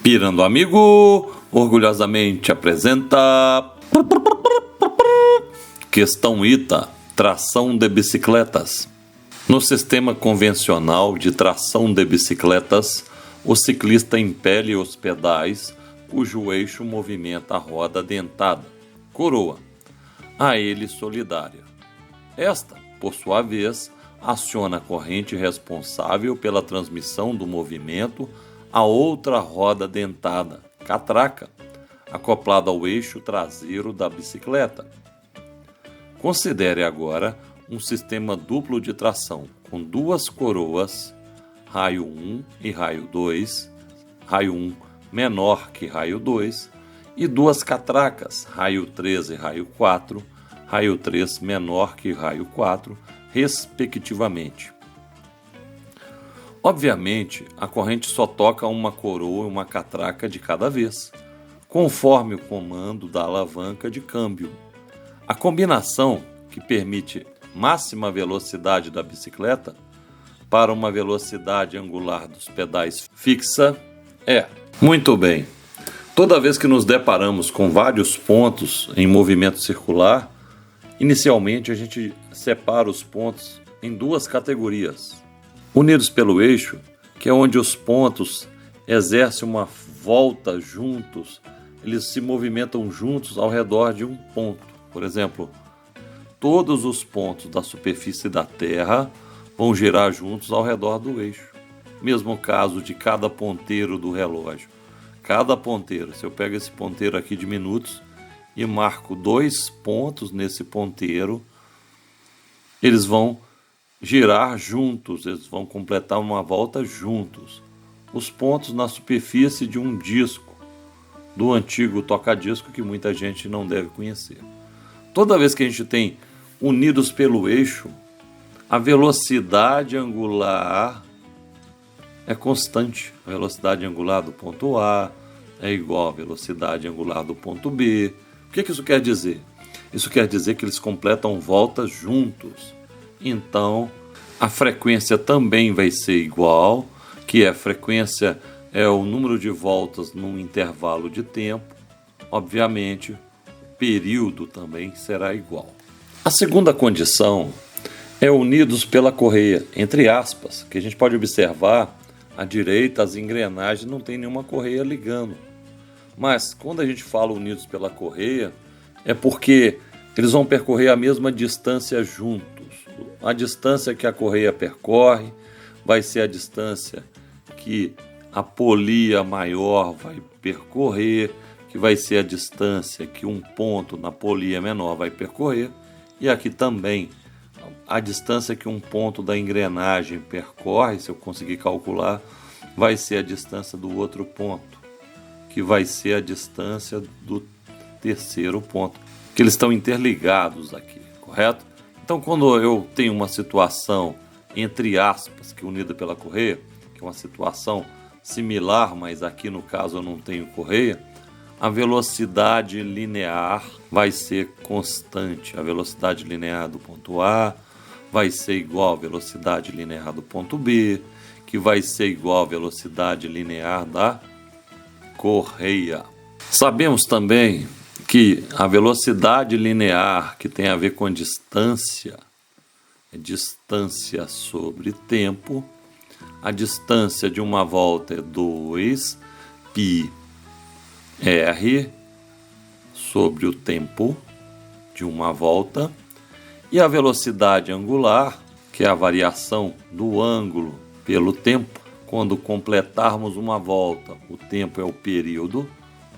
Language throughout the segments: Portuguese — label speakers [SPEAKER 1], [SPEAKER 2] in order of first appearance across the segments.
[SPEAKER 1] Pirando Amigo orgulhosamente apresenta Questão ITA, tração de bicicletas. No sistema convencional de tração de bicicletas, o ciclista impele os pedais cujo eixo movimenta a roda dentada, coroa, a ele solidária. Esta, por sua vez, aciona a corrente responsável pela transmissão do movimento a outra roda dentada, catraca, acoplada ao eixo traseiro da bicicleta. Considere agora um sistema duplo de tração, com duas coroas, raio 1 e raio 2, raio 1 menor que raio 2, e duas catracas, raio 3 e raio 4, raio 3 menor que raio 4, respectivamente. Obviamente, a corrente só toca uma coroa e uma catraca de cada vez, conforme o comando da alavanca de câmbio. A combinação que permite máxima velocidade da bicicleta para uma velocidade angular dos pedais fixa é: muito bem, toda vez que nos deparamos com vários pontos em movimento circular, inicialmente a gente separa os pontos em duas categorias. Unidos pelo eixo, que é onde os pontos exercem uma volta juntos, eles se movimentam juntos ao redor de um ponto. Por exemplo, todos os pontos da superfície da Terra vão girar juntos ao redor do eixo. Mesmo caso de cada ponteiro do relógio. Cada ponteiro, se eu pego esse ponteiro aqui de minutos e marco 2 pontos nesse ponteiro, eles vão girar juntos, eles vão completar uma volta juntos. Os pontos na superfície de um disco, do antigo toca-disco que muita gente não deve conhecer. Toda vez que a gente tem unidos pelo eixo, a velocidade angular é constante. A velocidade angular do ponto A é igual à velocidade angular do ponto B. O que isso quer dizer? Isso quer dizer que eles completam voltas juntos. Então, a frequência também vai ser igual, que a frequência é o número de voltas num intervalo de tempo. Obviamente, o período também será igual. A segunda condição é unidos pela correia, entre aspas, que a gente pode observar à direita as engrenagens não tem nenhuma correia ligando. Mas quando a gente fala unidos pela correia, é porque eles vão percorrer a mesma distância juntos. A distância que a correia percorre vai ser a distância que a polia maior vai percorrer, que vai ser a distância que um ponto na polia menor vai percorrer, e aqui também a distância que um ponto da engrenagem percorre, se eu conseguir calcular, vai ser a distância do outro ponto, que vai ser a distância do terceiro ponto, que eles estão interligados aqui, correto? Então, quando eu tenho uma situação, entre aspas, que é unida pela correia, que é uma situação similar, mas aqui no caso eu não tenho correia, a velocidade linear vai ser constante. A velocidade linear do ponto A vai ser igual à velocidade linear do ponto B, que vai ser igual à velocidade linear da correia. Sabemos também que a velocidade linear, que tem a ver com distância, é distância sobre tempo. A distância de uma volta é 2πr sobre o tempo de uma volta. E a velocidade angular, que é a variação do ângulo pelo tempo, quando completarmos uma volta, o tempo é o período,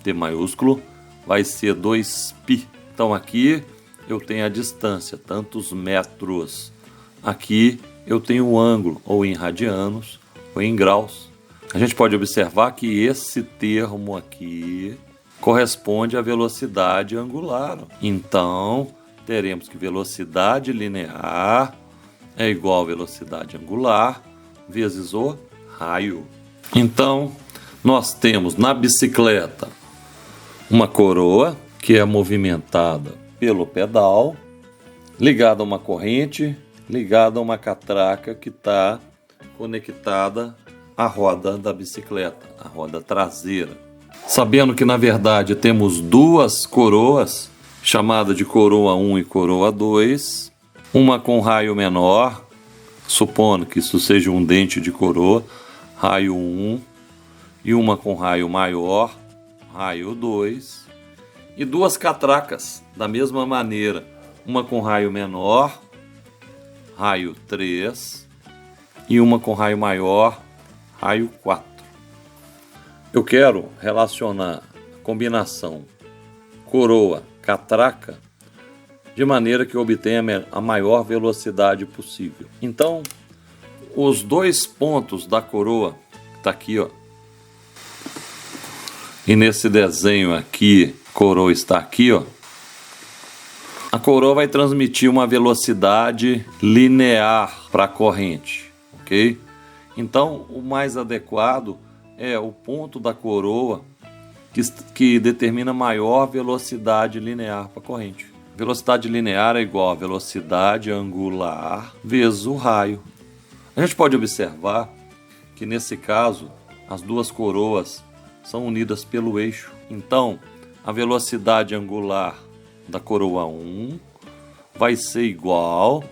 [SPEAKER 1] T maiúsculo, vai ser 2π. Então aqui eu tenho a distância, tantos metros. Aqui eu tenho o ângulo, ou em radianos, ou em graus. A gente pode observar que esse termo aqui corresponde à velocidade angular. Então, teremos que velocidade linear é igual a velocidade angular vezes o raio. Então, nós temos na bicicleta uma coroa que é movimentada pelo pedal, ligada a uma corrente, ligada a uma catraca que está conectada a roda da bicicleta, a roda traseira. Sabendo que na verdade temos duas coroas, chamada de coroa 1 e coroa 2, uma com raio menor, supondo que isso seja um dente de coroa, raio 1, e uma com raio maior, raio 2, e duas catracas da mesma maneira, uma com raio menor, raio 3, e uma com raio maior, raio 4. Eu quero relacionar a combinação coroa-catraca de maneira que obtenha a maior velocidade possível. Então, os dois pontos da coroa, que está aqui, ó, e nesse desenho aqui, coroa está aqui, ó, a coroa vai transmitir uma velocidade linear para a corrente, ok? Então, o mais adequado é o ponto da coroa que determina maior velocidade linear para a corrente. Velocidade linear é igual a velocidade angular vezes o raio. A gente pode observar que nesse caso as duas coroas são unidas pelo eixo. Então, a velocidade angular da coroa 1 vai ser igual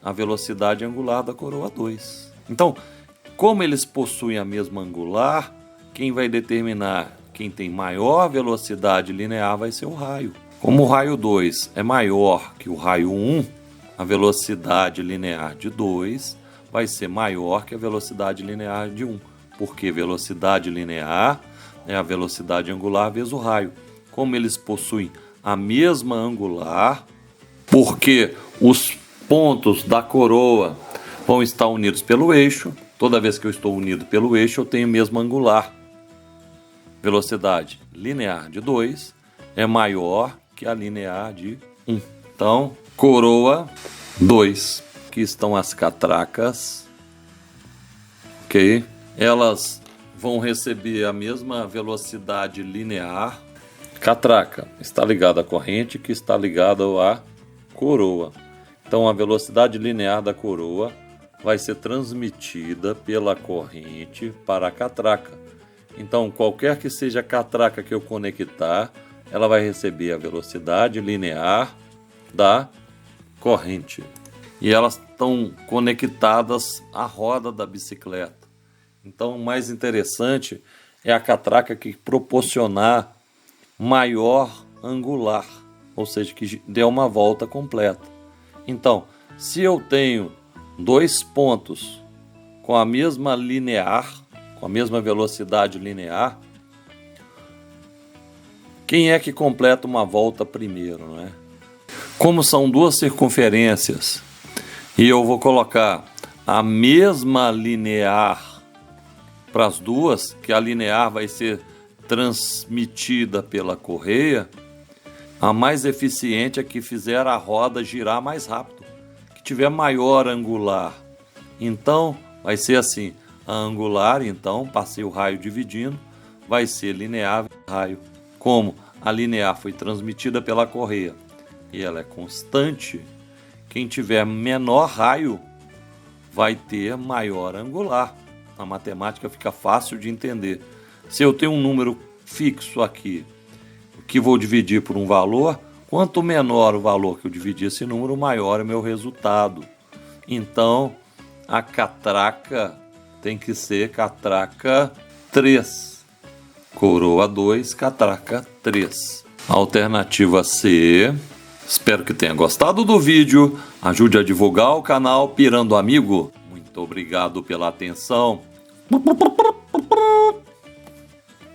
[SPEAKER 1] à velocidade angular da coroa 2. Então, como eles possuem a mesma angular, quem vai determinar quem tem maior velocidade linear vai ser o raio. Como o raio 2 é maior que o raio 1, a velocidade linear de 2 vai ser maior que a velocidade linear de 1. Porque velocidade linear é a velocidade angular vezes o raio. Como eles possuem a mesma angular, porque os pontos da coroa vão estar unidos pelo eixo, toda vez que eu estou unido pelo eixo, eu tenho a mesma angular. Velocidade linear de 2 é maior que a linear de 1. Então, coroa 2, que estão as catracas, ok? Elas vão receber a mesma velocidade linear. Catraca está ligada à corrente, que está ligada à coroa. Então, a velocidade linear da coroa vai ser transmitida pela corrente para a catraca. Então, qualquer que seja a catraca que eu conectar, ela vai receber a velocidade linear da corrente. E elas estão conectadas à roda da bicicleta. Então, o mais interessante é a catraca que proporcionar maior angular, ou seja, que dê uma volta completa. Então, se eu tenho dois pontos com a mesma linear, com a mesma velocidade linear, quem é que completa uma volta primeiro, não é? Como são duas circunferências e eu vou colocar a mesma linear para as duas, que a linear vai ser transmitida pela correia, a mais eficiente é que fizer a roda girar mais rápido, que tiver maior angular. Então, vai ser assim, a angular, então, passei o raio dividindo, vai ser linear raio. Como a linear foi transmitida pela correia e ela é constante, quem tiver menor raio vai ter maior angular. A matemática fica fácil de entender. Se eu tenho um número fixo aqui, que vou dividir por um valor, quanto menor o valor que eu dividir esse número, maior é o meu resultado. Então, a catraca tem que ser catraca 3. Coroa 2, catraca 3. Alternativa C. Espero que tenha gostado do vídeo. Ajude a divulgar o canal Pirando Amigo. Muito obrigado pela atenção.